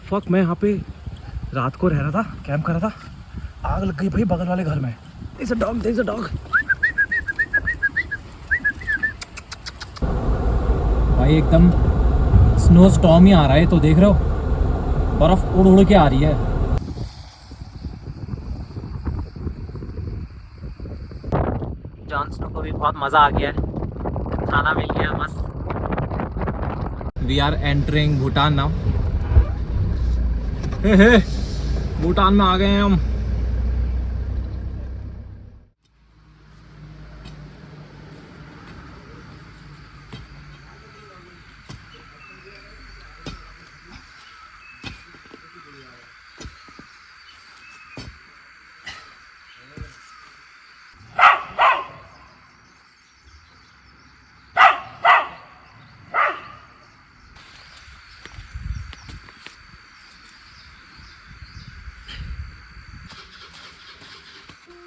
Fuck, मैं यहाँ पे रात को रह रहा था, कैंप कर रहा था, आग लग गई भाई बगल वाले घर में। There's a dog, there's a dog। भाई एकदम स्नो स्टॉर्म ही आ रहा है, तो देख रहे हो बर्फ उड़ उड़ के आ रही है। जॉनसन को भी बहुत मज़ा आ गया है, खाना मिल गया मस्त। We are entering Bhutan now. Bhutan में आ गए हैं हम।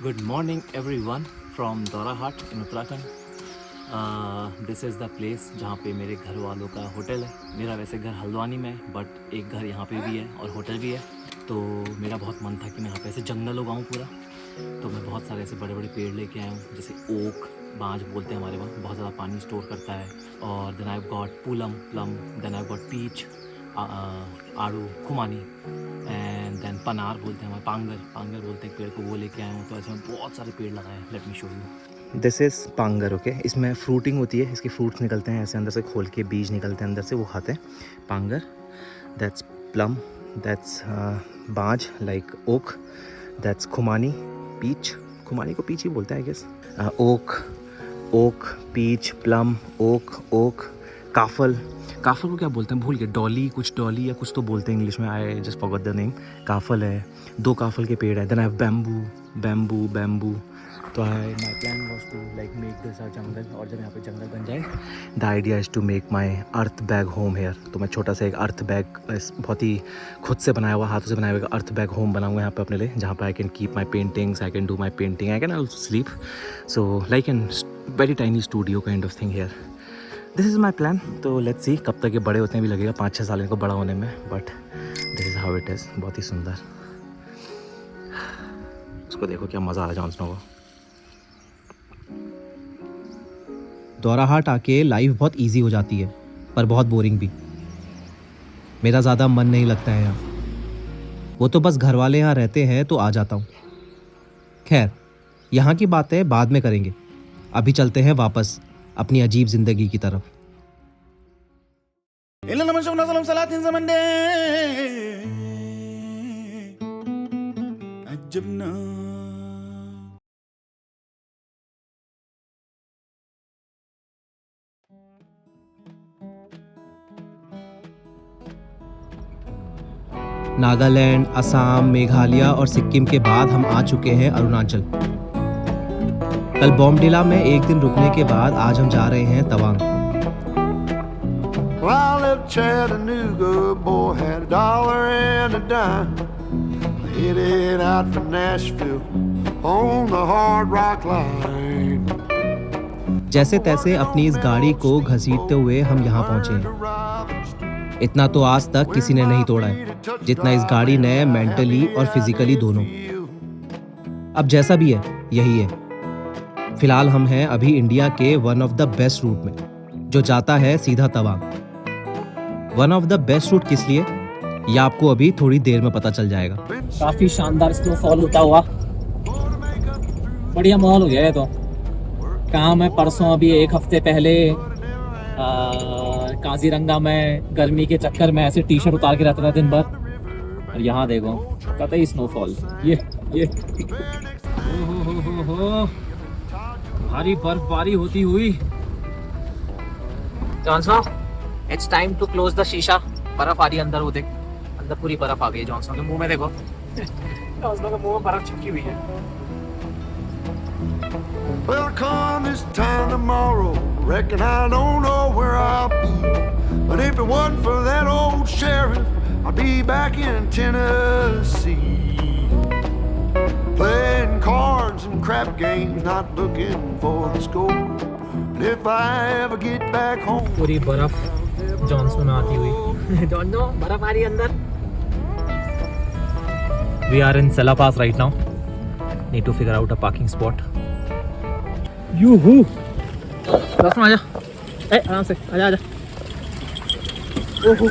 Good morning everyone from Dorahat in Uttarakhand. This is the place जहाँ पे मेरे घर वालों का होटल है। मेरा वैसे घर हल्द्वानी में है, बट एक घर यहाँ पे भी है और होटल भी है। तो मेरा बहुत मन था कि मैं यहाँ पे ऐसे जंगल उगाऊँ पूरा, तो मैं बहुत सारे ऐसे बड़े बड़े पेड़ लेके आया हूँ, जैसे ओक, बांज बोलते हैं हमारे वहाँ, बहुत ज़्यादा पानी स्टोर करता है। और then I got plum, then I got peach, आड़ू, खुमानी, एंड देन पनार बोलते हैं हमारे, पांगर बोलते हैं पेड़ को, वो लेके आए हूँ। तो ऐसे में बहुत सारे पेड़ लगाए हैं। Let me show you. This is पांगर, ओके। इसमें फ्रूटिंग होती है, इसके फ्रूट्स निकलते हैं ऐसे अंदर से, खोल के बीज निकलते हैं अंदर से, वो खाते हैं। पांगर, दैट्स प्लम, दैट्स बाज लाइक ओक, दैट्स खुमानी, पीच, खुमानी को पीच ही बोलते हैं I guess. Oak, peach, plum, oak, काफल को क्या बोलते हैं भूल गए, डॉली या कुछ तो बोलते हैं इंग्लिश में, I just forgot the name. काफल है, 2 काफल के पेड़ है। Then I have bamboo. तो my plan was to like make this a jungle, और जब यहाँ पे जंगल बन जाए, the idea is to make my earth bag home here. तो मैं छोटा सा एक अर्थ बैग, बहुत ही खुद से बनाया हुआ, हाथों से बनाया हुआ अर्थ बैग होम बनाऊंगा यहाँ पे अपने लिए, जहाँ पे I can keep my paintings, I can do my painting, I can also sleep. So like an very tiny studio kind of thing here. This is my plan. तो लेट्स सी कब तक ये बड़े होते हैं, भी लगेगा 5-6 साल इनको बड़ा होने में, but this is how it is. बहुत ही सुंदर। उसको देखो क्या मज़ा आ रहा है जॉनसन को। दोराहाट आके लाइफ बहुत इजी हो जाती है, पर बहुत बोरिंग भी। मेरा ज़्यादा मन नहीं लगता है यहाँ, वो तो बस घर वाले यहाँ रहते हैं तो आ जाता हूँ। खैर, यहाँ की बातें बाद में करेंगे, अभी चलते हैं वापस अपनी अजीब जिंदगी की तरफ। नागालैंड, असम, मेघालय और सिक्किम के बाद हम आ चुके हैं अरुणाचल। कल बॉम्बडिला में एक दिन रुकने के बाद आज हम जा रहे हैं तवांग। जैसे तैसे अपनी इस गाड़ी को घसीटते हुए हम यहाँ पहुंचे हैं। इतना तो आज तक किसी ने नहीं तोड़ा है जितना इस गाड़ी ने, मेंटली और फिजिकली दोनों। अब जैसा भी है यही है। फिलहाल हम हैं अभी इंडिया के one of the best route में, जो जाता है सीधा Tawang. One of the best route किस लिए, ये आपको अभी थोड़ी देर में पता चल जाएगा। काफी शानदार स्नोफॉल होता हुआ, बढ़िया माहौल हो गया है। तो कहाँ मैं परसों अभी 1 हफ्ते पहले काजीरंगा में गर्मी के चक्कर में ऐसे टी-शर्ट उतार के रहता था दिन भर, और यहाँ देखो कतई स्नोफॉल। ये हो भारी बर्फबारी होती हुई। Johnson, it's time to close the शीशा। बर्फ आ रही है अंदर, वो देख अंदर पूरी बर्फ आ गई है। जॉनसन के मुंह में देखो, जॉनसन के मुंह में बर्फ चिपकी हुई है। Well, come this time tomorrow, reckon I don't know where I'll be. But if it wasn't for that old sheriff, I'd be back in Tennessee. Playing cards and crap games, not looking for the score. But if I ever get back home, पूरी बर्फ Johnson में आती हुई। Johnson, बर्फ आ रही है अंदर। We are in Sela Pass right now. Need to figure out a parking spot. यूहू रास्ता में आजा, ए आराम से आजा आजा। ओहो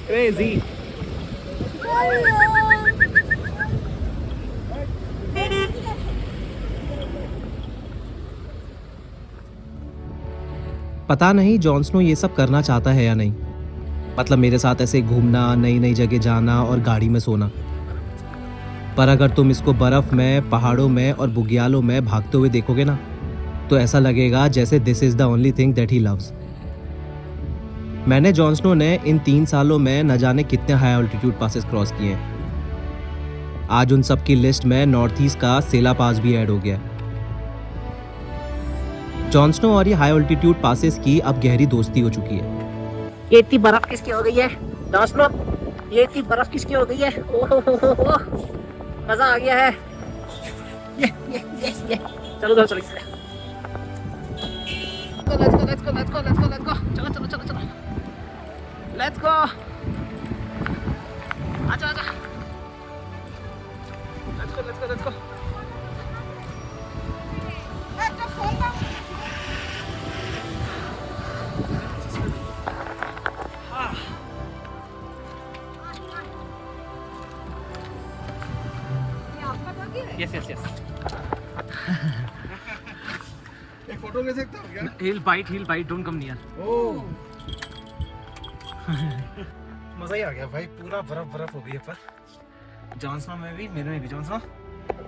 क्रेजी। पता नहीं जॉन स्नो ये सब करना चाहता है या नहीं। मतलब मेरे साथ ऐसे घूमना, नई नई जगह जाना और गाड़ी में सोना। पर अगर तुम इसको बर्फ़ में, पहाड़ों में और बुग्यालों में भागते हुए देखोगे ना, तो ऐसा लगेगा जैसे this is the only thing that he loves. मैंने जॉन स्नो ने इन 3 सालों में न जाने कितने हाई ऑल्टीट्यूड पासेस क्रॉस किए हैं। आज उन सब की लिस्ट में नॉर्थ ईस्ट का सेला पास भी ऐड हो गया। जॉन स्नो और ये हाई ऑल्टीट्यूड पासेस की अब गहरी दोस्ती हो चुकी है। ये इतनी बर्फ किसकी हो गई है जॉन स्नो? ये इतनी बर्फ किसकी हो गई है? ओहो मजा आ गया है। ये चलो चलो चलो लेट्स गो चलो लेट्स गो आजा लेट्स गो Yes. एक फोटो ले सकता हूँ क्या? He'll bite. Don't come near. ओह मजा ही आ गया भाई, पूरा बर्फ हो गई है। पर जॉन स्नो में भी, मेरे में भी। जॉन स्नो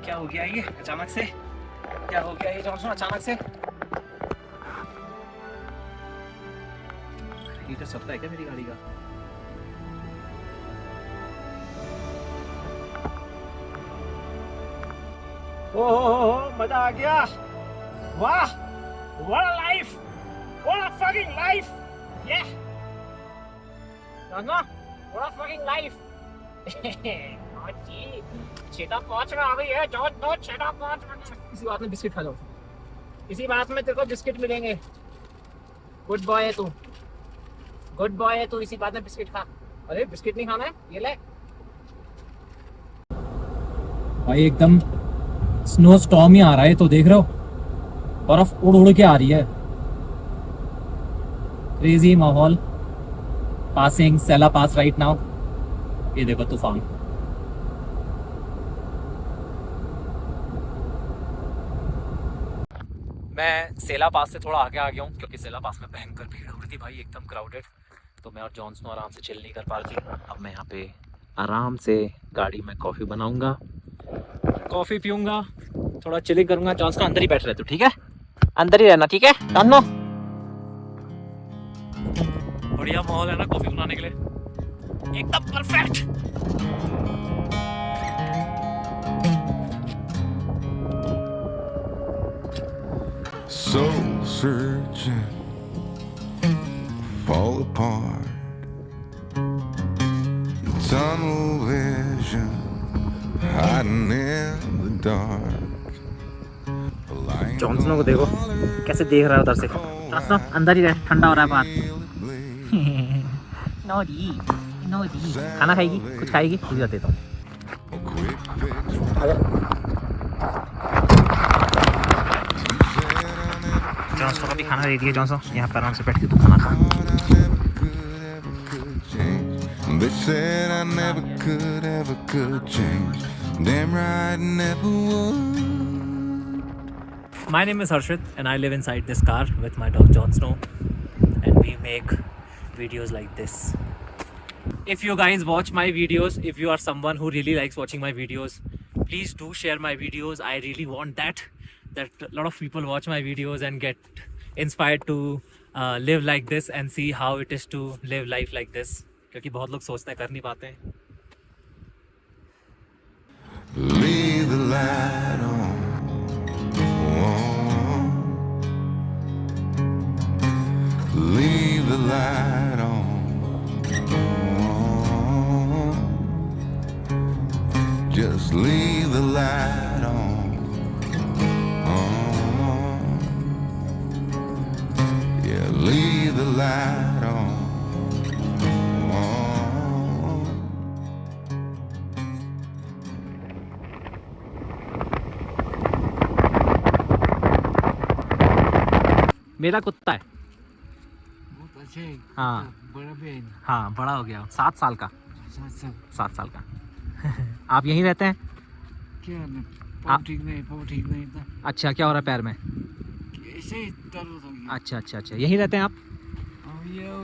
क्या हो गया ये अचानक से? क्या हो गया ये जॉन स्नो अचानक से? हीटर सस्ता है क्या मेरी गाड़ी का? ओहो मजा आ गया। वाह what a life, what a fucking life, yeah Nana, what a fucking life. और जी छेदा पहुंच में आ गई है जॉन स्नो, छेदा पहुंच में। इसी बात में बिस्किट खा जाओ। इसी बात में तेरे को बिस्किट मिलेंगे। गुड बॉय है तू, इसी बात में बिस्किट खा। अरे बिस्किट नहीं खाना है, ये ले। भाई एकदम स्नो स्टॉर्म ही आ रहा है, तो देख रहे हो बर्फ उड़ के आ रही है। क्रेजी माहौल। पासिंग सेला पास राइट नाउ। ये देखो तूफान। मैं सेला पास से थोड़ा आगे आ गया हूँ क्योंकि सेला पास में भयंकर भीड़ हो रही थी भाई, एकदम क्राउडेड। तो मैं और जॉन स्नो आराम से चिल नहीं कर पा रही थी। अब मैं यहाँ पे आराम से गाड़ी में कॉफ़ी बनाऊंगा, कॉफ़ी पीऊंगा, थोड़ा चिलिंग करूंगा। जॉन स्नो अंदर ही बैठ रहे तू, ठीक है? अंदर ही रहना, ठीक है जॉन स्नो? बढ़िया माहौल है ना कॉफ़ी बनाने के लिए, एकदम perfect. Soul searching, fall apart, tunnel vision, hiding in the dark. Jon Snow को देखो कैसे देख रहा है उधर से। जॉन स्नो अंदर ही रह, ठंडा हो रहा है बाहर। नोडी खाना खाएगी, कुछ खाएगी? तुझे देता हूँ। जॉन स्नो का भी खाना दे दिया। जॉन स्नो यहाँ पर आराम से बैठ के तू खाना खा। They said I never could change. Damn right, never would. My name is Harshit and I live inside this car with my dog Jon Snow, and we make videos like this. If you guys watch my videos, if you are someone who really likes watching my videos, please do share my videos. I really want that a lot of people watch my videos and get inspired to live like this and see how it is to live life like this, क्योंकि बहुत लोग सोचते हैं कर नहीं पाते हैं। Leave the light on. Leave the light on. Just leave the light on. Yeah, leave the light on. मेरा कुत्ता है। बहुत अच्छे है। हाँ बड़ा भी है। हाँ, बड़ा हो गया, 7 साल का। 7 साल का। आप यहीं रहते हैं? क्या ना आप- ठीक नहीं था। अच्छा, क्या हो रहा है पैर में? ऐसे ही दर्द हो गया। अच्छा अच्छा अच्छा, यहीं रहते हैं आप? अब ये वो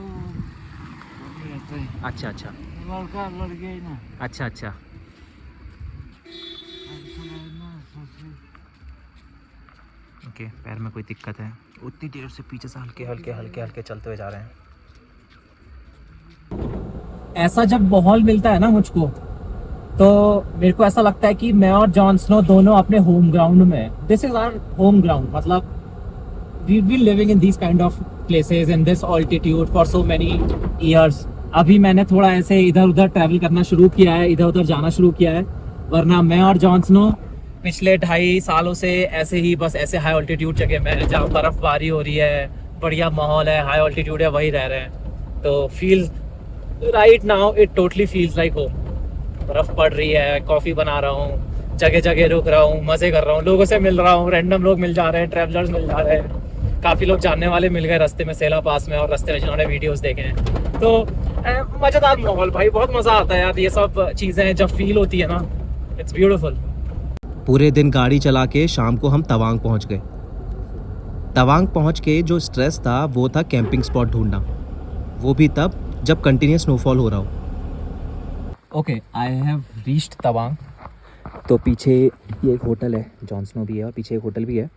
रहता है। अच्छा अच्छा लड़का लड़के ही ना। अच्छा अच्छा। ओके, पैर में कोई दिक्कत है, उतनी देर से पीछे से हल्के हल्के हल्के हल्के चलते हुए जा रहे हैं। ऐसा जब माहौल मिलता है ना मुझको, तो मेरे को ऐसा लगता है कि मैं और जॉन स्नो दोनों अपने होम ग्राउंड में, this is our home ground. मतलब we been living in this kind of places in this altitude for so many years. अभी मैंने थोड़ा ऐसे इधर उधर ट्रैवल करना शुरू किया है, इधर उधर जाना शुरू किया है, वरना मैं और जॉन स्नो पिछले 2.5 सालों से ऐसे ही बस ऐसे हाई ऑल्टीट्यूड जगह में जहाँ बर्फबारी हो रही है, बढ़िया माहौल है, हाई ऑल्टीट्यूड है, वही रह रहे हैं। तो feels right now it totally feels like home. बर्फ पड़ रही है, कॉफी बना रहा हूँ, जगह जगह रुक रहा हूँ, मजे कर रहा हूँ, लोगों से मिल रहा हूँ, रैंडम लोग मिल जा रहे हैं, ट्रैवलर्स मिल जा रहे हैं, काफ़ी लोग जानने वाले मिल गए रास्ते में, सेला पास में और रास्ते में जिन्होंने वीडियोस देखे हैं। तो मज़ेदार माहौल भाई, बहुत मज़ा आता है यार, ये सब चीज़ें जब फील होती है ना, इट्स ब्यूटीफुल। पूरे दिन गाड़ी चला के शाम को हम तवांग पहुंच गए। तवांग पहुंच के जो स्ट्रेस था वो था कैंपिंग स्पॉट ढूंढना, वो भी तब जब कंटिन्यूस स्नोफॉल हो रहा हो। Okay, I have reached Tawang. तो पीछे ये एक होटल है, जॉन स्नो भी है और पीछे एक होटल भी है।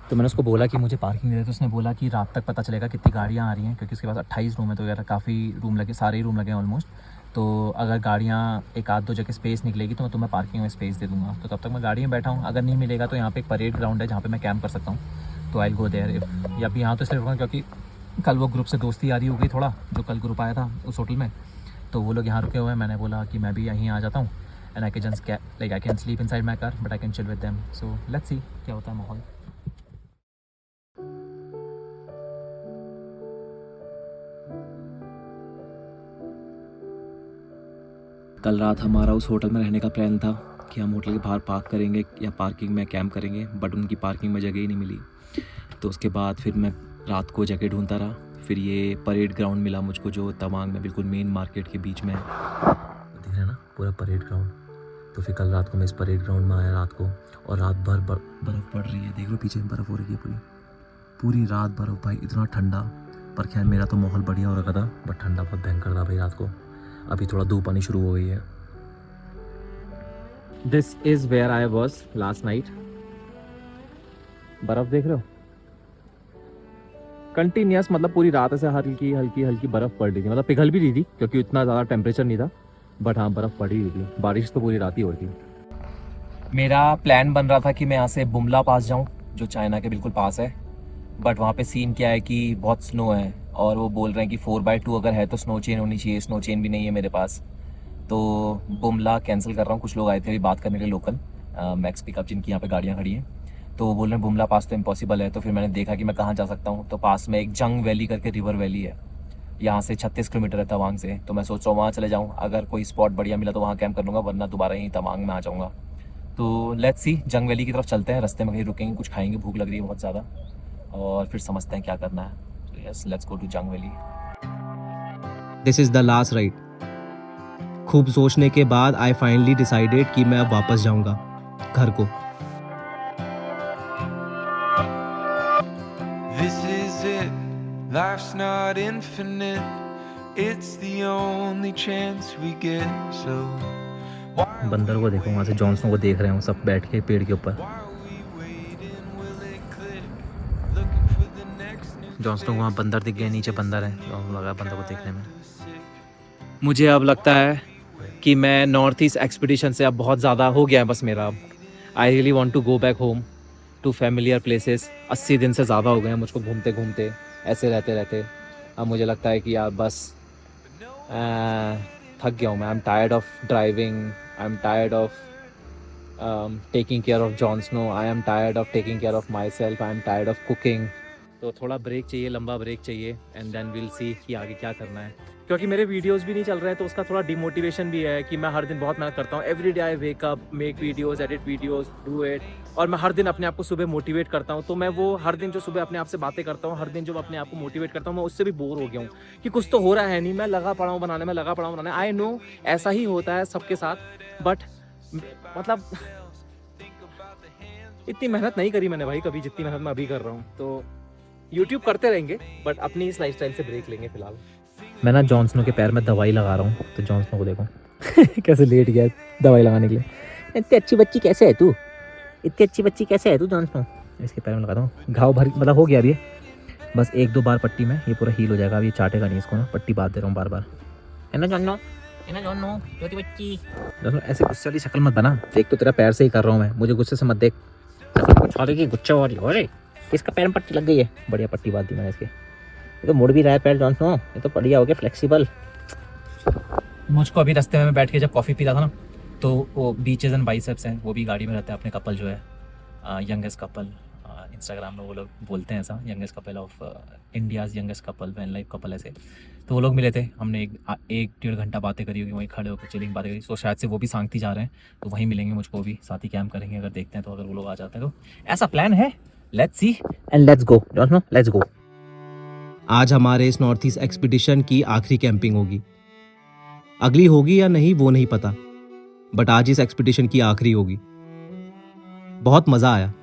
तो मैंने उसको बोला कि मुझे पार्किंग दे दे, तो उसने बोला कि रात तक पता चलेगा कितनी गाड़ियाँ आ रही हैं, क्योंकि उसके पास 28 रूम है, तो यार काफ़ी रूम लगे, सारे ही रूम लगे हैं ऑलमोस्ट। तो अगर गाड़ियाँ एक आध दो जगह स्पेस निकलेगी तो मैं तुम्हें पार्किंग में स्पेस दे दूँगा। तो तब तक मैं गाड़ी में बैठा हूँ, अगर नहीं मिलेगा तो यहाँ पे एक परेड ग्राउंड है जहाँ पे मैं कैंप कर सकता हूँ, तो आई गो देयर इफ। या भी यहाँ तो इसलिए रुका क्योंकि कल वो ग्रुप से दोस्ती यारी हो गई थोड़ा, जो कल ग्रुप आया था उस होटल में, तो वो लोग यहाँ रुके हुए हैं। मैंने बोला कि मैं भी यहीं आ जाता हूँ, and I can just I can sleep inside my car, but I can chill with them. So let's see क्या होता है माहौल। कल रात हमारा उस होटल में रहने का प्लान था कि हम होटल के बाहर पार्क करेंगे या पार्किंग में कैंप करेंगे, बट उनकी पार्किंग में जगह ही नहीं मिली। तो उसके बाद फिर मैं रात को जगह ढूंढता रहा, फिर ये परेड ग्राउंड मिला मुझको, जो तवांग में बिल्कुल मेन मार्केट के बीच में है, दिख रहा है ना पूरा परेड ग्राउंड। तो फिर कल रात को मैं इस परेड ग्राउंड में आया रात को, और रात भर बर्फ़ पड़ रही है, देख लो पीछे बर्फ़ हो रही है पूरी रात बर्फ़ भाई, इतना ठंडा। पर खैर मेरा तो माहौल बढ़िया हो रखा था, बट ठंडा बहुत भयंकर था भाई रात को। अभी थोड़ा धूप आनी शुरू हो गई है। This is where I was last night. बर्फ़ देख रहे हो, कंटिन्यूस, मतलब पूरी रात ऐसे हल्की हल्की हल्की बर्फ़ पड़ रही थी, मतलब पिघल भी रही थी क्योंकि इतना ज़्यादा टेम्परेचर नहीं था, बट हाँ बर्फ़ पड़ ही रही थी। बारिश तो पूरी रात ही हो रही थी। मेरा प्लान बन रहा था कि मैं यहाँ से बुमला पास जाऊँ, जो चाइना के बिल्कुल पास है, बट वहाँ पे सीन क्या है कि बहुत स्नो है, और वो बोल रहे हैं कि 4x2 अगर है तो स्नो चेन होनी चाहिए, स्नो चेन भी नहीं है मेरे पास। तो बुमला कैंसिल कर रहा हूँ। कुछ लोग आए थे अभी बात करने के लिए, लोकल मैक्स पिकअप जिनकी यहाँ पे गाड़ियाँ खड़ी हैं, तो वो बोल रहे हैं बुमला पास तो इम्पॉसिबल है। तो फिर मैंने देखा कि मैं कहाँ जा सकता हूँ, तो पास में एक जंग वैली करके रिवर वैली है, यहाँ से 36 किलोमीटर है तवांग से। तो मैं सोच रहा हूँ वहाँ चले जाऊँ, अगर कोई स्पॉट बढ़िया मिला तो वहाँ कैंप कर लूँगा, वरना दोबारा यहीं तवांग में आ जाऊँगा। तो लेट्स सी, जंग वैली की तरफ चलते हैं, रास्ते में कहीं रुकेंगे, कुछ खाएंगे, भूख लग रही है बहुत ज़्यादा, और फिर समझते हैं क्या करना है। तो यस, लेट्स गो टू जंग valley. This is the last ride. खूब सोचने के बाद आई फाइनली डिसाइडेड कि मैं अब वापस जाऊंगा घर को। This is it, life's not infinite, it's the only chance we get, so why बंदर को देखो, वहाँ से जॉन स्नो को देख रहे हो सब बैठ के पेड़ के ऊपर। are we waiting, will it click, looking for the next new Jon Snow को वहाँ बंदर दिख गए, नीचे बंदर है, तो लगा बंदर को देखने में। मुझे अब लगता है कि मैं नॉर्थ ईस्ट एक्सपीडिशन से अब बहुत ज़्यादा हो गया है बस मेरा। अब I really want to go back home to familiar places. 80 दिन से ज़्यादा हो गए हैं मुझको घूमते घूमते, ऐसे रहते रहते। अब मुझे लगता है कि यार बस थक गया हूँ मैं। I am tired of driving, I am tired of taking care of Jon Snow, I am tired of taking care of myself, I am tired of cooking, तो थोड़ा ब्रेक चाहिए, लंबा ब्रेक चाहिए, एंड देन विल सी कि आगे क्या करना है। क्योंकि मेरे वीडियोस भी नहीं चल रहे हैं तो उसका थोड़ा डिमोटिवेशन भी है कि मैं हर दिन बहुत मेहनत करता हूँ। Every day I wake up, make videos, edit videos, do it, और मैं हर दिन अपने आप को सुबह मोटिवेट करता हूँ। तो मैं वो हर दिन जो सुबह अपने आप से बातें करता हूँ, हर दिन जो अपने आप को मोटिवेट करता हूँ, मैं उससे भी बोर हो गया हूँ कि कुछ तो हो रहा है नहीं, मैं लगा पड़ा हूँ बनाने में, लगा पड़ा हूँ बनाने। आई नो ऐसा ही होता है सबके साथ, बट मतलब इतनी मेहनत नहीं करी मैंने भाई कभी जितनी मेहनत मैं अभी कर रहा हूँ। तो यूट्यूब करते रहेंगे बट अपनी इस लाइफस्टाइल से ब्रेक लेंगे फिलहाल। मैं ना जॉन स्नो के पैर में दवाई लगा रहा हूँ, तो जॉन स्नो को देखो कैसे लेट गया दवाई लगाने के लिए। इतनी अच्छी बच्ची कैसे है तू, इतनी अच्छी बच्ची कैसे है तू जॉन स्नो। इसके पैर में लगाता हूँ, घाव भर मतलब हो गया अभी, बस 1-2 बार पट्टी में ये पूरा हील हो जाएगा। अभी चाटेगा नहीं इसको ना, पट्टी बांध दे रहा हूँ बार बार। है ना जॉन स्नो, है ना जॉन स्नो, छोटी बच्ची। जॉन स्नो ऐसे गुस्से वाली शक्ल मत बना, देख तो तेरा पैर से ही कर रहा हूँ मैं, मुझे गुस्से से मत देख। छोटे की गुच्छा वाली हो रही, इसका पैर में पट्टी लग गई है, बढ़िया पट्टी बांध दी मैंने इसके। ये तो मुड़ भी रहा है पैर जॉन स्नो, ये तो बढ़िया हो गया फ्लेक्सिबल। मुझको अभी रास्ते में बैठ के जब कॉफ़ी पी रहा था ना, तो वो बीचेस एंड बाइसेप्स हैं, वो भी गाड़ी में रहते हैं अपने कपल जो है, यंगेस्ट कपल, इंस्टाग्राम में वो लोग बोलते हैं ऐसा, youngest couple of India's youngest couple, van life couple ऐसे। तो वो लोग मिले थे, हमने 1-1.5 घंटा बातें करी होगी, वहीं खड़े होकर चिलिंग बातें करी। तो शायद से वो भी सांगती जा रहे हैं, तो वहीं मिलेंगे मुझको भी, साथ ही कैंप करेंगे अगर देखते हैं तो, अगर वो लोग आ जाते हैं तो ऐसा प्लान है। Let's see and let's go Jon Snow, let's go. आज हमारे इस नॉर्थ ईस्ट एक्सपीडिशन की आखिरी कैंपिंग होगी। अगली होगी या नहीं वो नहीं पता, बट आज इस एक्सपीडिशन की आखिरी होगी। बहुत मज़ा आया।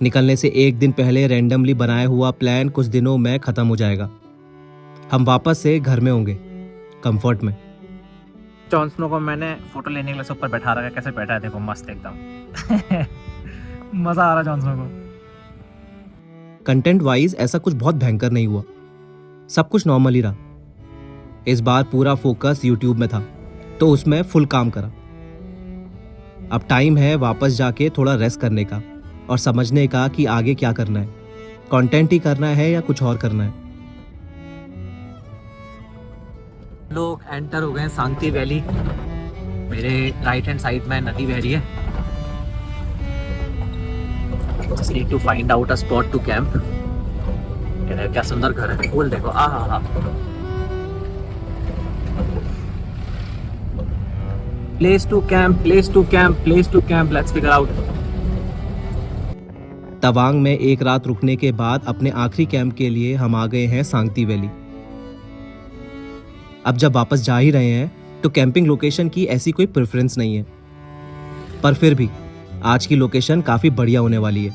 निकलने से एक दिन पहले रैंडमली बनाया हुआ प्लान कुछ दिनों में ख़त्म हो जाएगा। हम वापस से घर में होंगे, कंफर्ट में। जॉन स्नो को मैंने फोटो लेने के लिए ऊपर बैठा रखा है, कैसे बैठा है देखो, मस्त एकदम मज़ा आ रहा है जॉन स्नो को। कंटेंट वाइज ऐसा कुछ बहुत भयंकर नहीं हुआ, सब कुछ नॉर्मल ही रहा। इस बार पूरा फोकस यूट्यूब में था, तो उसमें फुल काम करा। अब टाइम है वापस जाके थोड़ा रेस्ट करने का और समझने का कि आगे क्या करना है, कंटेंट ही करना है या कुछ और करना है। लोग एंटर हो गए हैं सांगती वैली। मेरे राइट हैंड साइड में नदी बह रही है। Just need to find out a spot to camp। क्या सुंदर घर है, फूल देखो, आहा। Place to camp, place to camp, place to camp, let's figure out। Tawang में एक रात रुकने के बाद अपने आखिरी कैंप के लिए हम आ गए हैं सांगती वैली। अब जब वापस जा ही रहे हैं तो कैंपिंग लोकेशन की ऐसी कोई प्रेफरेंस नहीं है, पर फिर भी आज की लोकेशन काफी बढ़िया होने वाली है,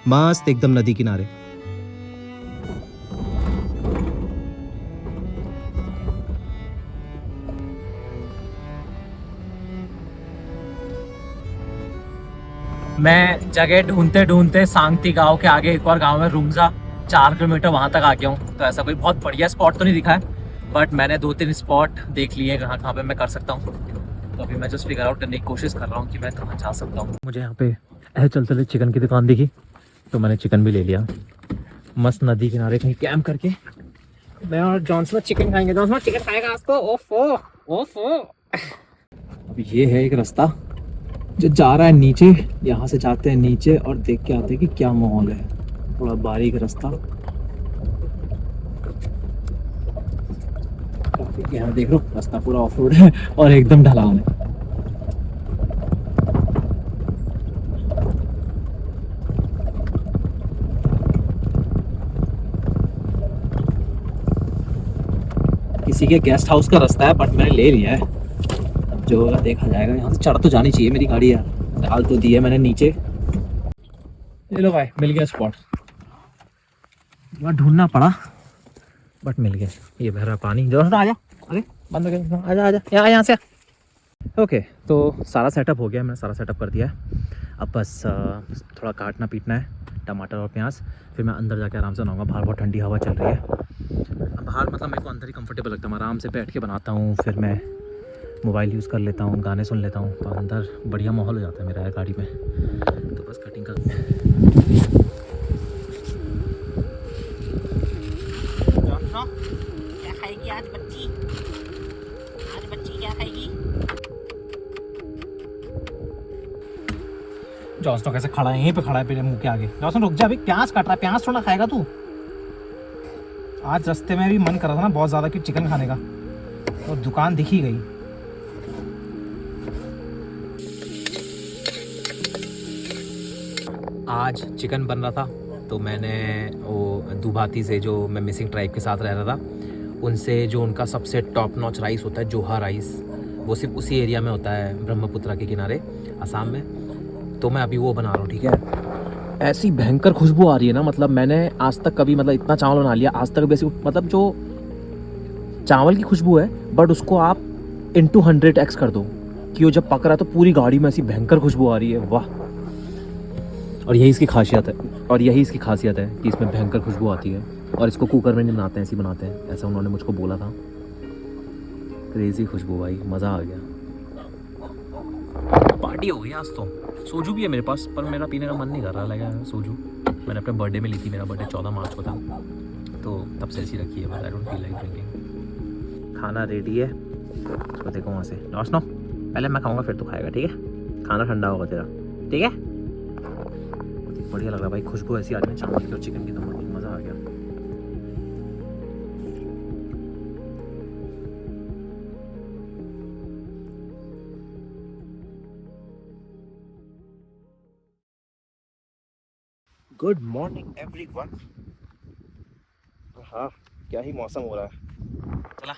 मस्त एकदम नदी किनारे। मैं जगह ढूंढते ढूंढते सांगती गांव के आगे एक और गांव है रुमजा, 4 किलोमीटर वहां तक आ गया हूँ। तो ऐसा कोई बहुत बढ़िया स्पॉट तो नहीं दिखा है, बट मैंने 2-3 स्पॉट देख लिए कहाँ कहाँ पे मैं कर सकता हूँ। तो अभी मैं जस्ट फिगर आउट करने की कोशिश कर रहा हूँ कि मैं कहाँ जा सकता हूँ। मुझे यहाँ पे ऐसे चलते चलते चिकन की दुकान दिखी, तो मैंने चिकन भी ले लिया। मस्त नदी किनारे कहीं कैंप करके मैं और जॉन स्नो चिकन खाएंगे। जॉन स्नो चिकन खाएगा आज तो। ओफो ओफो। अब ये है एक रास्ता जो जा रहा है नीचे, यहाँ से जाते हैं नीचे और देख के आते हैं कि क्या माहौल है। थोड़ा बारीक रास्ता, यहाँ देख लो रास्ता पूरा ऑफ रोड है और एकदम ढलान है। किसी के गेस्ट हाउस का रास्ता है, बट मैंने ले लिया है, जो होगा देखा जाएगा। यहाँ से चढ़ तो जानी चाहिए मेरी गाड़ी यार, डाल तो दी है मैंने नीचे। ये लो भाई, मिल गया स्पॉट। वहाँ ढूंढना पड़ा बट मिल गया। ये बह रहा पानी, जो आ जा, अरे बंद हो गया, आजा आजा यहाँ से। ओके, तो सारा सेटअप हो गया, मैंने सारा सेटअप कर दिया है। अब बस थोड़ा काटना पीटना है, टमाटर और प्याज, फिर मैं अंदर जाके आराम से बनाऊंगा। बाहर बहुत ठंडी हवा चल रही है। बाहर मतलब मेरे को अंदर ही कंफर्टेबल लगता है, मैं आराम से बैठ के बनाता हूँ, फिर मैं मोबाइल यूज़ कर लेता हूँ, गाने सुन लेता हूँ, तो अंदर बढ़िया माहौल हो जाता है मेरा गाड़ी में। तो बस कटिंग कर क्या खाएगी आज बच्ची? आज बच्ची क्या खाएगी? जॉन्सनो कैसे खड़ा है, यहीं पे खड़ा है मेरे मुंह के आगे। जॉन्सनो रुक जा, अभी प्याज काट रहा है, प्याज थोड़ा खाएगा तू। आज रास्ते में भी मन कर रहा था ना बहुत ज़्यादा कि चिकन खाने का, और दुकान दिख ही गई। आज चिकन बन रहा था तो मैंने वो दुभाती से, जो मैं मिसिंग ट्राइब के साथ रह रहा था, उनसे जो उनका सबसे टॉप नॉच राइस होता है जोहा राइस, वो सिर्फ उसी एरिया में होता है ब्रह्मपुत्रा के किनारे असम में, तो मैं अभी वो बना रहा हूँ। ठीक है, ऐसी भयंकर खुशबू आ रही है ना, मतलब मैंने आज तक कभी, मतलब इतना चावल बना लिया आज तक, वैसे मतलब जो चावल की खुशबू है बट उसको आप इंटू 100x कर दो कि वो जब पक रहा है तो पूरी गाड़ी में ऐसी भयंकर खुशबू आ रही है। वाह, और यही इसकी खासियत है, कि इसमें भयंकर खुशबू आती है। और इसको कुकर में नहीं बनाते हैं, ऐसे ही बनाते हैं, ऐसा उन्होंने मुझको बोला था। क्रेजी खुशबू भाई, मज़ा आ गया। पार्टी हो गई आज तो। सोजू भी है मेरे पास, पर मेरा पीने का मन नहीं कर रहा लगा सोजू। मैंने अपने बर्थडे में ली थी, मेरा बर्थडे 14 मार्च को था, तो तब से ऐसी रखी है, बस I don't feel like drinking. खाना रेडी है, तो देखो वहाँ से लॉस नो, पहले मैं खाऊंगा फिर तो खाएगा, ठीक है? खाना ठंडा होगा तेरा, ठीक है? बढ़िया लग रहा भाई, खुशबू ऐसी आज में चावल की और चिकन की, तो मज़ा आ गया। Good morning everyone. हाँ, क्या ही मौसम हो रहा है। चला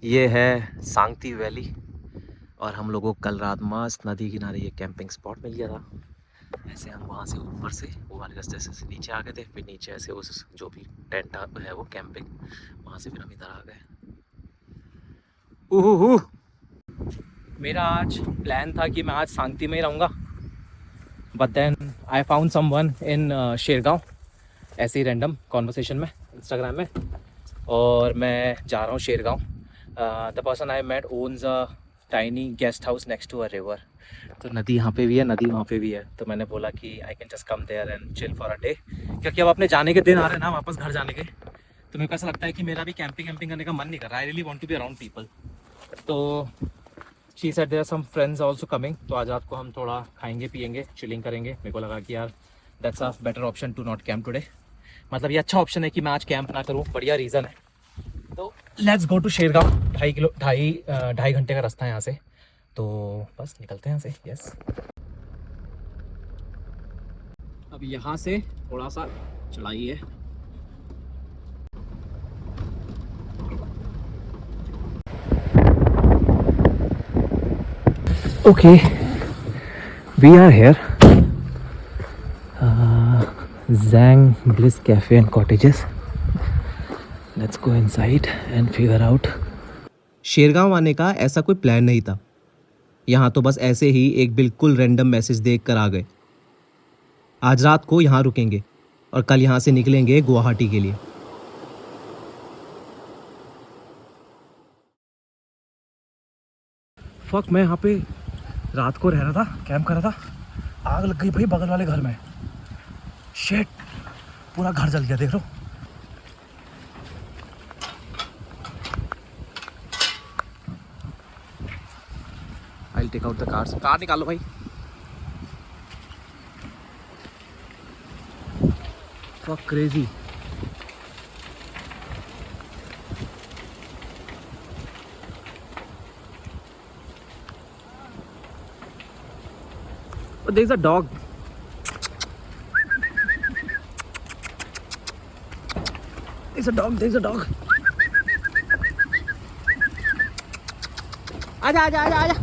ये है सांगती वैली, और हम लोगों को कल रात मस्त नदी किनारे ये कैंपिंग स्पॉट मिल गया था। ऐसे हम वहाँ से ऊपर से वो वाले रास्ते से नीचे आ गए थे, फिर नीचे ऐसे उस जो भी टेंट है वो कैंपिंग, वहाँ से फिर हम इधर आ गए। उहू, मेरा आज प्लान था कि मैं आज सांगती में ही रहूँगा, but then I found someone in Shergaon, ऐसे ही रैंडम कॉन्वर्सेशन में इंस्टाग्राम में, और मैं जा रहा हूँ Shergaon. The person I met once a tiny guest house next to a river, तो नदी यहाँ पे भी है, नदी वहाँ पे भी है, तो मैंने बोला कि I can just come there and chill for a day, क्योंकि अब अपने जाने के दिन आ रहे हैं ना, वापस घर जाने के, तो मेरे को ऐसा लगता है कि मेरा भी कैंपिंग करने का मन नहीं कर रहा। I really want to be around people. तो she said there are some friends also coming, तो आज रात को हम थोड़ा खाएंगे पिएंगे, चिलिंग करेंगे। मेरे को लगा कि यार that's a better option to not camp today, मतलब ये अच्छा ऑप्शन है कि मैं आज कैंप ना करूँ, बढ़िया रीज़न है। तो लेट्स गो टू शेरगांव, 2.5 घंटे का रास्ता है यहाँ से, तो बस निकलते हैं यहाँ से। यस, अब यहाँ से थोड़ा सा चढ़ाई है। Okay, we are here, Zhang Bliss Cafe and Cottages. Let's go inside and figure out. Shergaon आने का ऐसा कोई प्लान नहीं था, यहाँ तो बस ऐसे ही एक बिल्कुल रैंडम मैसेज देख कर आ गए। आज रात को यहाँ रुकेंगे और कल यहाँ से निकलेंगे गुवाहाटी के लिए। फक, मैं यहाँ पे रात को रह रहा था, कैंप कर रहा था, आग लग गई भाई बगल वाले घर में। शिट, पूरा घर जल गया, देख लो। I'll take out the cars. Car निकालो भाई। Fuck, crazy. Oh, there's a dog. There's a dog. There's a dog. आजा आजा आजा आजा।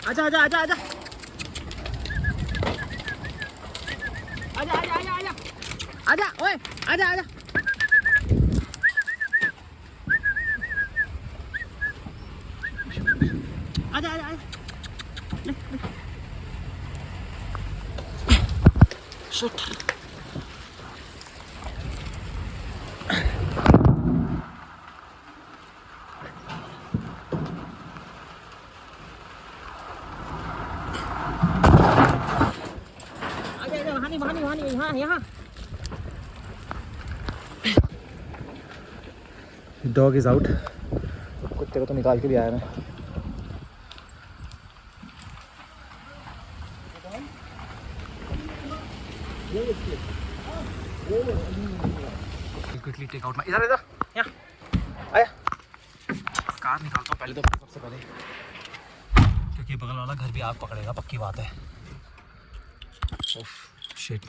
आजा आजा आजा आजा। आजा आजा आजा आजा। आजा ओए, आजा आजा। आजा आजा आजा। शिट। यहाँ डॉग इज आउट, को तो निकाल के भी आया मैं। Quickly take out. इधर इधर यहाँ आया, कार निकालता हूँ पहले तो सबसे पहले, क्योंकि बगल वाला घर भी आग पकड़ेगा, पक्की बात है। ओफ शिट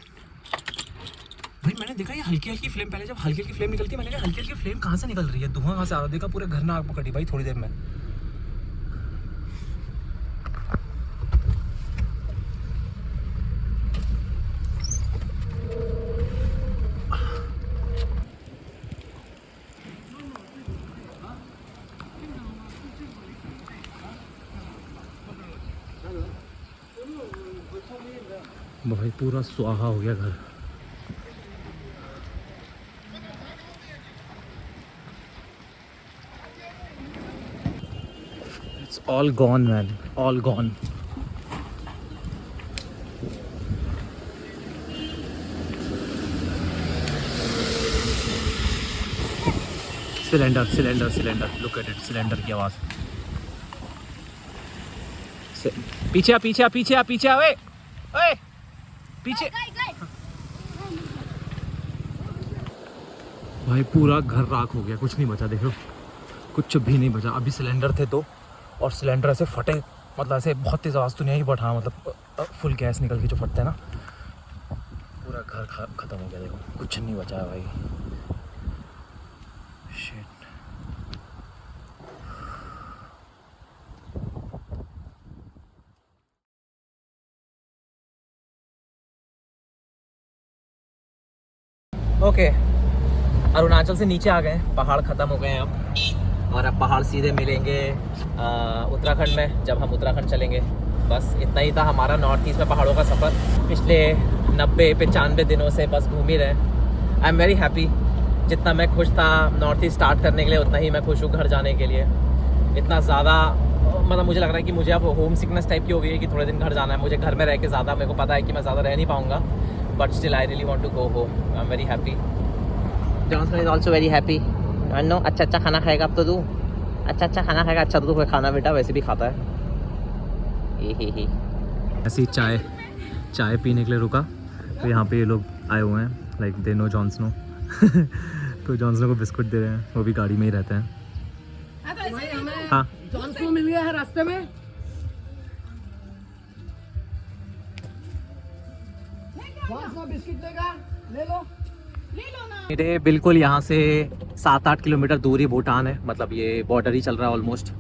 भाई, मैंने देखा ये हल्की हल्की फ्लेम, पहले जब हल्की हल्की फ्लेम निकलती है मैंने कहा हल्की हल्की फ्लेम कहाँ से निकल रही है, धुआं कहाँ से आ रहा है, देखा पूरे घर में आग पकड़ी भाई थोड़ी देर में। भाई पूरा सुहा हो गया घर। It's all gone man, all gone. Cylinder cylinder cylinder, look at it, cylinder की आवाज़। पीछे आ पीछे आ पीछे आ पीछे आ, ओए ओए पीछे। भाई पूरा घर राख हो गया, कुछ नहीं बचा, देखो कुछ भी नहीं बचा। अभी सिलेंडर थे तो, और सिलेंडर ऐसे फटे, मतलब ऐसे बहुत तेज़ आवाज़ तो नहीं आई, बट हाँ मतलब फुल गैस निकल के जो फटते हैं ना, पूरा घर ख़त्म हो गया। देखो कुछ नहीं बचा है भाई। शिट। ओके, अरुणाचल से नीचे आ गए, पहाड़ ख़त्म हो गए हैं अब, और अब पहाड़ सीधे मिलेंगे उत्तराखंड में, जब हम उत्तराखंड चलेंगे। बस इतना ही था हमारा नॉर्थ ईस्ट में पहाड़ों का सफ़र। पिछले 90-95 दिनों से बस घूम ही रहे। आई एम वेरी हैप्पी। जितना मैं खुश था नॉर्थ ईस्ट स्टार्ट करने के लिए, उतना ही मैं खुश हूँ घर जाने के लिए। इतना ज़्यादा मतलब मुझे लग रहा है कि मुझे अब होम सिकनेस टाइप की हो गई है कि थोड़े दिन घर जाना है मुझे। घर में रह के ज़्यादा मेरे को पता है कि मैं ज़्यादा रह नहीं पाऊँगा, but still I really want to go home. I am very happy. Johnson is also very happy. I know, अच्छा अच्छा खाना खाएगा अब तो तू, अच्छा अच्छा खाना खाएगा। अच्छा तो तू खाना बेटा वैसे भी खाता है। ही ऐसी चाय पीने के लिए रुका, तो यहाँ पे ये लोग आए हुए हैं, लाइक दे नो जॉनसनो। तो जॉनसनो को बिस्कुट दे रहे हैं, वो भी गाड़ी में ही रहते हैं। हाँ जॉनसनो मिल गया है रास्ते में। जॉनसनो बिस्किट लेगा, ले लो मेरे बिल्कुल यहाँ से 7-8 किलोमीटर दूर ही भूटान है, मतलब ये बॉर्डर ही चल रहा है ऑलमोस्ट।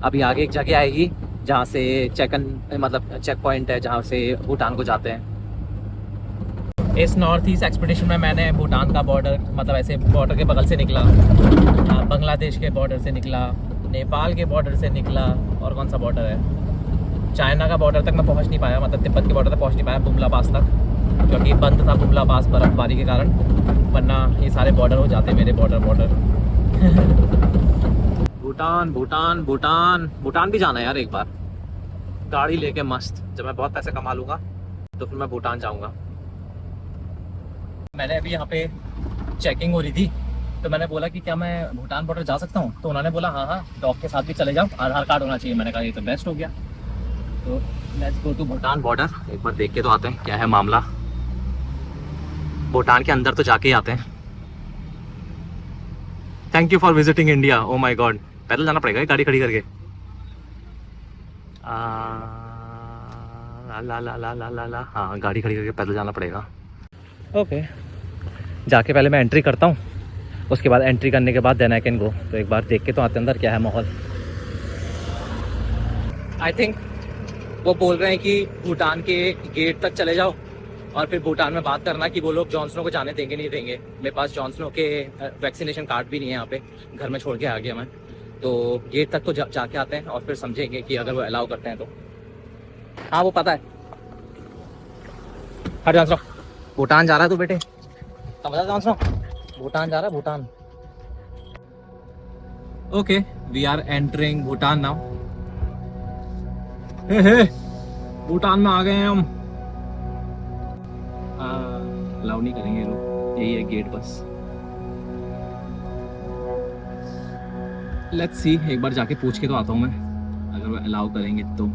अभी आगे एक जगह आएगी जहाँ से चेक पॉइंट है, जहाँ से भूटान को जाते हैं। इस नॉर्थ ईस्ट एक्सपीडिशन में मैंने भूटान का बॉर्डर, मतलब ऐसे बॉर्डर के बगल से निकला, बांग्लादेश के बॉर्डर से निकला, नेपाल के बॉर्डर से निकला, और कौन सा बॉर्डर है, चाइना का बॉर्डर तक मैं पहुँच नहीं पाया, मतलब तिब्बत के बॉर्डर तक पहुँच नहीं पाया, बुमला पास तक, क्योंकि बंद था बुमला पास बर्फ़बारी के कारण, वरना ये सारे बॉर्डर हो जाते मेरे बॉर्डर। भूटान भूटान भूटान भूटान भी जाना है यार एक बार, गाड़ी लेके मस्त। जब मैं बहुत पैसे कमा लूँगा तो फिर मैं भूटान जाऊँगा। मैंने अभी यहाँ पे चेकिंग हो रही थी, तो मैंने बोला कि क्या मैं भूटान बॉर्डर जा सकता हूँ, तो उन्होंने बोला हाँ डॉग के साथ भी चले जाओ, आधार कार्ड होना चाहिए। मैंने कहा ये तो बेस्ट हो गया, तो let's go to Bhutan border. एक बार देख के तो आते हैं क्या है मामला। भूटान के अंदर तो जाके ही आते हैं। Thank you for visiting India. Oh my God, पैदल जाना पड़ेगा गाड़ी खड़ी करके। ला हाँ, गाड़ी खड़ी करके पैदल जाना पड़ेगा। ओके, जाके पहले मैं एंट्री करता हूँ, उसके बाद एंट्री करने के बाद देन आई कैन गो। तो एक बार देख के तो आते अंदर क्या है माहौल। आई थिंक वो बोल रहे हैं कि भूटान के गेट तक चले जाओ और फिर भूटान में बात करना कि वो लोग जॉनसनो को जाने देंगे नहीं देंगे। मेरे पास जॉनसनो के वैक्सीनेशन कार्ड भी नहीं है यहाँ पे, घर में छोड़ के आ गया मैं। तो गेट तक तो जाके आते हैं और फिर समझेंगे कि अगर वो अलाउ करते हैं तो। हाँ वो पता है। हट जॉनसनो, भूटान जा रहा है तू बेटे, समझा जॉनसनो? भूटान जा रहा है, Bhutan. Okay, we are entering Bhutan now. Bhutan में आ गए हैं हम। अलाउ नहीं करेंगे लोग, यही है गेट बस। लेट्स सी, एक बार जाके पूछ के तो आता हूँ मैं, अगर वो अलाउ करेंगे तो।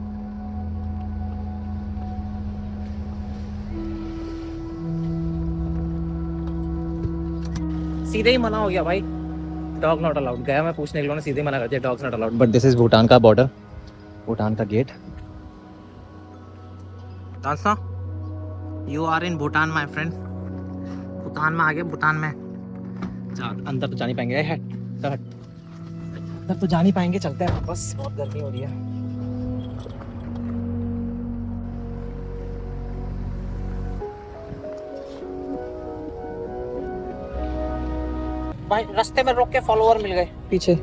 सीधे ही मना हो गया भाई, डॉग नॉट अलाउड। गया मैं पूछने के लिए, सीधे मना कर दिया, dogs not allowed. But this is Bhutan का बॉर्डर, भूटान का गेट। दांसा, you are in Bhutan my friend. Bhutan में आ गए, भूटान में। अंदर तो जा नहीं पाएंगे, हट हट, अंदर तो जा नहीं पाएंगे, चलते हैं वापस, बहुत गर्मी हो रही है। भाई रास्ते में रोक के फॉलोअर मिल गए, पीछे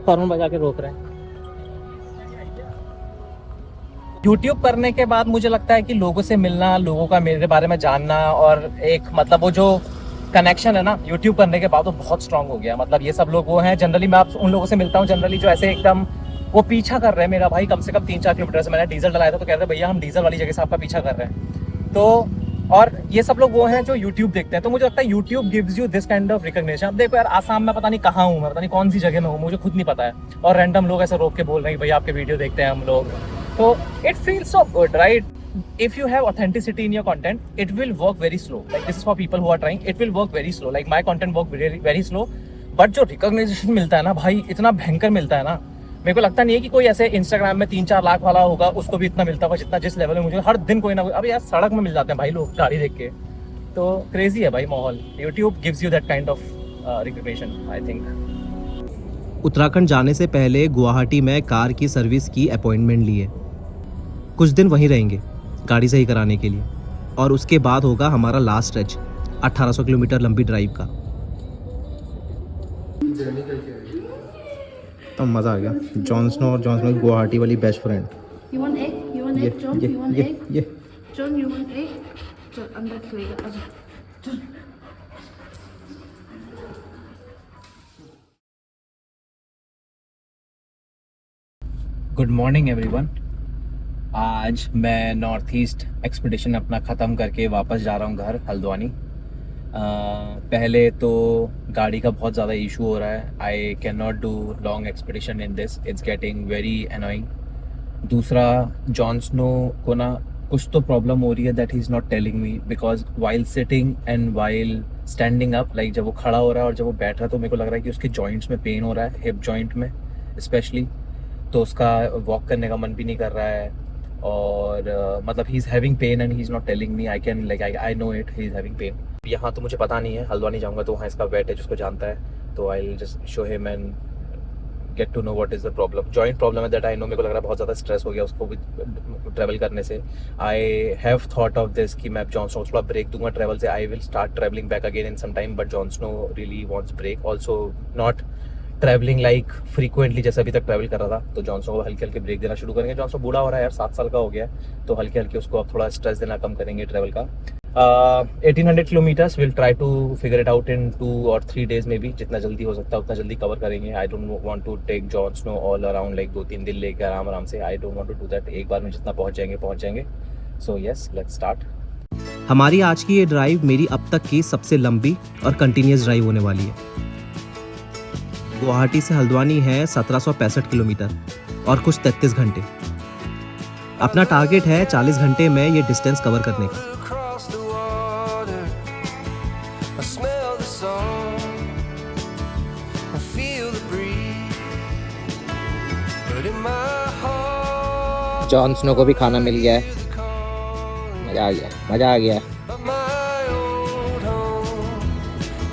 हॉर्न बजा के रोक रहे हैं। यूट्यूब करने के बाद मुझे लगता है कि लोगों से मिलना, लोगों का मेरे बारे में जानना, और एक मतलब वो जो कनेक्शन है ना यूट्यूब करने के बाद, वो बहुत स्ट्रांग हो गया। मतलब ये सब लोग वो हैं, जनरली मैं आप उन लोगों से मिलता हूँ जनरली जो ऐसे एकदम वो पीछा कर रहे हैं मेरा भाई, कम से कम 3-4 किलोमीटर से। मैंने डीजल डलाया था तो कह रहे हैं भैया हम डीजल वाली जगह से आपका पीछा कर रहे हैं। तो और ये सब लोग वो हैं जो यूट्यूब देखते हैं। तो मुझे लगता है YouTube gives you this kind of recognition. अब देखो यार, आसाम में पता नहीं कहाँ हूँ मैं, पता नहीं कौन सी जगह में हूँ, मुझे खुद नहीं पता है, और रैंडम लोग ऐसे रोक के बोल रहे हैं भैया आपके वीडियो देखते हैं हम लोग। तो it feels so good, right? If you have authenticity in your content, it will work very slow. Like this is for people who are trying. It will work very slow. Like my content work very very slow. But जो recognition मिलता है ना भाई, इतना भयंकर मिलता है ना, मेरे को लगता नहीं है कि कोई ऐसे Instagram में 3-4 लाख वाला होगा उसको भी इतना मिलता होगा जितना जिस लेवल में मुझे हर दिन कोई ना कोई। अब यार सड़क में मिल जाते हैं भाई लोग गाड़ी देख के, तो क्रेजी है भाई माहौल। YouTube gives you that kind of recognition, I think. Uttarakhand जाने से पहले गुवाहाटी में कार की सर्विस की अपॉइंटमेंट ली है। कुछ दिन वहीं रहेंगे गाड़ी सही कराने के लिए, और उसके बाद होगा हमारा लास्ट स्ट्रेच 1800 किलोमीटर लंबी ड्राइव का। तो मज़ा आ गया। जॉन स्नो और जॉन स्नो की गुवाहाटी वाली best friend. You want egg? You want egg, John? You want egg? ये John, you want egg? John, अंदर खेलेगा। आजा। John. Good morning everyone. आज मैं नॉर्थ ईस्ट एक्सपीडिशन अपना ख़त्म करके वापस जा रहा हूँ घर हल्द्वानी। पहले तो गाड़ी का बहुत ज़्यादा इशू हो रहा है, I can not do long expedition in this, it's getting very annoying. दूसरा, जॉन स्नो को ना कुछ तो प्रॉब्लम हो रही है that he is not telling me, because while sitting and while standing up, like जब वो खड़ा हो रहा है और जब वो बैठ रहा है तो मेरे को लग रहा है कि उसके जॉइंट्स में पेन हो रहा है, हिप जॉइंट में स्पेशली। तो उसका वॉक करने का मन भी नहीं कर रहा है, और मतलब he is having pain and he is not telling me. I can like I know it, he is having pain. यहाँ तो मुझे पता नहीं है, हल्द्वानी जाऊँगा तो वहाँ इसका वेट है जिसको जानता है, तो I will just show him and get to know what is the problem. Joint problem है दैट आई नो। मेरे को लग रहा है बहुत ज़्यादा स्ट्रेस हो गया उसको भी ट्रैवल करने से। I have thought of this कि मैं जॉन स्नो थोड़ा ब्रेक दूंगा ट्रैवल से। I will start travelling back again in some time, but Jon Snow really wants break also, not travelling like frequently जैसे अभी तक ट्रैवल कर रहा था। तो जॉन स्नो को हल्के हल्के ब्रेक देना शुरू करेंगे। जॉन स्नो बूढ़ा हो रहा है यार, 7 साल का हो गया है, तो हल्के हल्के उसको अब थोड़ा स्ट्रेस देना कम करेंगे ट्रैवल का। 1800 kilometres will try to figure it out in 2 or 3 days में भी, जितना जल्दी हो सकता है उतना जल्दी कवर करेंगे। I don't want to take Jon Snow all around like 2-3 दिन लेके आराम आराम से। I don't want to do that, एक बार में जितना पहुंच जाएंगे। So yes, let's start. हमारी आज की ये ड्राइव मेरी अब तक की सबसे लंबी और कंटिन्यूस ड्राइव होने वाली है। गुवाहाटी से हल्द्वानी है 1765 किलोमीटर और कुछ 33 घंटे। अपना टारगेट है 40 घंटे में ये डिस्टेंस कवर करने का। Across the water, I smell the song, I feel the breeze, but in my heart, Jon Snow को भी खाना मिल गया है, मज़ा आ गया। of my old home,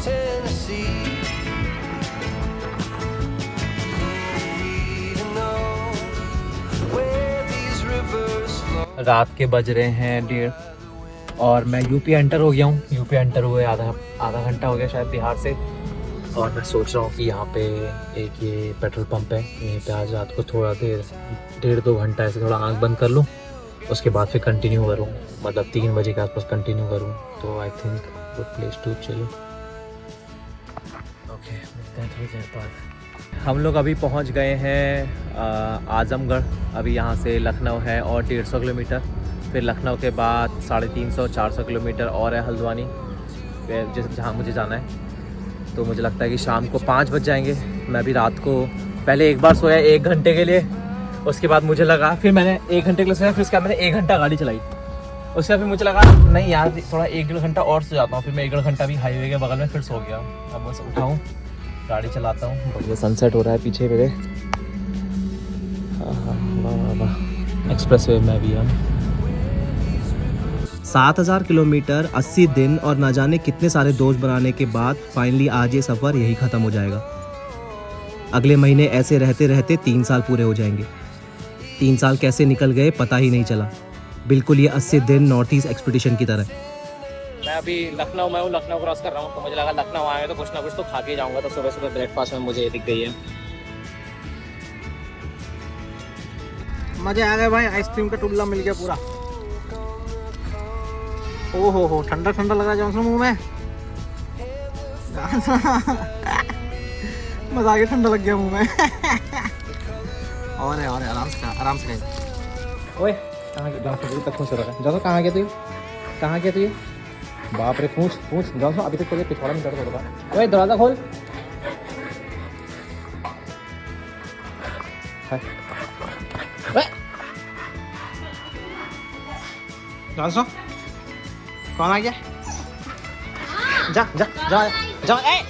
Tennessee. Need to know where these rivers flow. रात के बज रहे हैं 1:30 और मैं यूपी एंटर हो गया हूँ। यूपी एंटर हुए आधा घंटा हो गया शायद बिहार से, और मैं सोच रहा हूँ कि यहाँ पे एक ये पेट्रोल पंप है, यहीं पे आज रात को थोड़ा देर 1.5-2 घंटा ऐसे थोड़ा आंख बंद कर लूँ, उसके बाद फिर कंटिन्यू करूँ, मतलब 3 बजे के आसपास कंटिन्यू करूँ। तो I think good place to chill. Okay, मिलते हैं थोड़ी देर बाद। हम लोग अभी पहुंच गए हैं आजमगढ़। अभी यहाँ से लखनऊ है और 150 किलोमीटर, फिर लखनऊ के बाद 350-400 किलोमीटर और है हल्द्वानी, जहाँ मुझे जाना है। तो मुझे लगता है कि शाम को 5 बज जाएंगे। मैं अभी रात को पहले एक बार सोया 1 घंटे के लिए, उसके बाद मुझे लगा, फिर मैंने 1 घंटे के लिए सोया, फिर उसके बाद मैंने 1 घंटा गाड़ी चलाई। उसके बाद फिर मुझे लगा नहीं यार थोड़ा 1-1.5 घंटा और सो जाता हूँ, फिर मैं 1.5 घंटा भी हाईवे के बगल में फिर सो गया। अब बस उठाऊँ, गाड़ी चलाता हूँ। बढ़िया सनसेट हो रहा है पीछे मेरे, एक्सप्रेस वे में भी हम 7000 किलोमीटर 80 दिन और ना जाने कितने सारे दोस्त बनाने के बाद फाइनली आज ये सफ़र यही ख़त्म हो जाएगा। अगले महीने ऐसे रहते रहते 3 साल पूरे हो जाएंगे। 3 साल कैसे निकल गए पता ही नहीं चला। बिल्कुल ये 80 दिन नॉर्थ ईस्ट एक्सपीडिशन की तरह। मैं अभी लखनऊ में हूँ, लखनऊ क्रॉस कर रहा हूँ, तो मुझे लगा लखनऊ आए तो कुछ ना कुछ तो खा के जाऊँगा। तो सुबह सुबह ब्रेकफास्ट में मुझे ये दिख गई है। मजे आ गए भाई, आइसक्रीम का टुल्ला मिल गया पूरा। ओहो हो, ठंडा ठंडा लग रहा है जॉनसन मुंह में। मजा आ गया, ठंडा लग गया मुंह में। और है आराम से खाए। ओए कहाँ गया जॉनसन, तक खुश हो रहा है। जॉनसन कहाँ गया तू, कहाँ गया तू? बाप रे, पूछ जॉनसन, अभी तक तेरे पिछवाड़ा में दर्द हो रहा है। ओए दरवाजा खोल। जॉनसन कौन आ गया? जा जा जा जा, ए